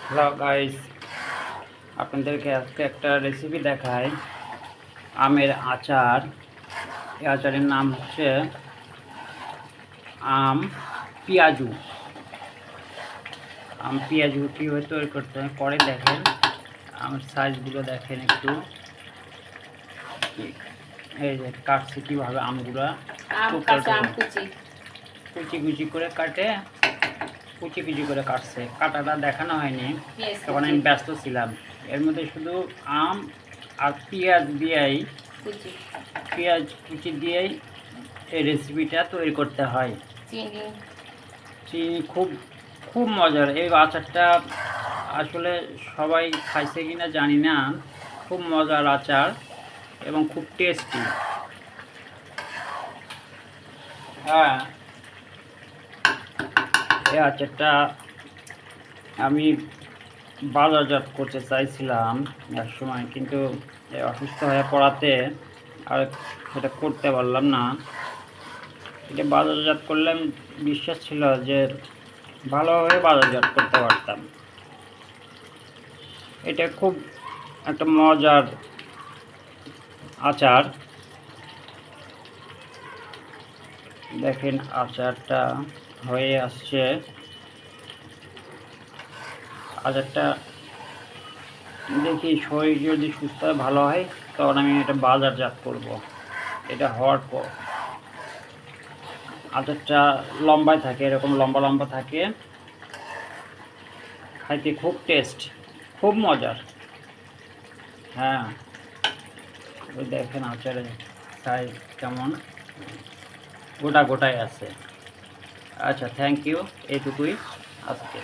Hello guys, আপনাদেরকে আজকে একটা রেসিপি দেখাই। আমের আচার। এই আচারের নাম হচ্ছে আম পেঁয়াজু। আম পেঁয়াজু কীভাবে তৈরি করতে হয় পরে দেখেন। আমের সাইজগুলো দেখেন একটু। এই যে কাটছে কীভাবে আমগুলা, কুচি কুচি করে কাটে, কুচি কুচি করে কাটছে। কাটাটা দেখানো হয়নি, তখন আমি ব্যস্ত ছিলাম। এর মধ্যে শুধু আম আর পেঁয়াজ দিয়েই, পেঁয়াজ কুচি দিয়েই এই রেসিপিটা তৈরি করতে হয়। চিনি খুব খুব মজার। এই আচারটা আসলে সবাই খাইছে কিনা জানি না। খুব মজার আচার এবং খুব টেস্টি। হ্যাঁ, এই আচারটা আমি বাজারজাত করতে চাইছিলাম এক সময়, কিন্তু অসুস্থ হয়ে পড়াতে আর সেটা করতে পারলাম না। এটা বাজারজাত করলে বিশ্বাস ছিল যে ভালোভাবে বাজারজাত করতে পারতাম। এটা খুব একটা মজার আচার। দেখেন আচারটা হয়ে আসছে। আচারটা দেখি শরীর যদি সুস্থ হয়, ভালো হয়, তখন আমি এটা বাজারজাত করব। এটা হওয়ার পর আচারটা লম্বায় থাকে, এরকম লম্বা লম্বা থাকে, খাইতে খুব টেস্ট, খুব মজার। হ্যাঁ, ওই দেখেন আচারের সাইজ কেমন, গোটা গোটাই আছে। আচ্ছা, থ্যাংক ইউ। এইটুকুই আজকে।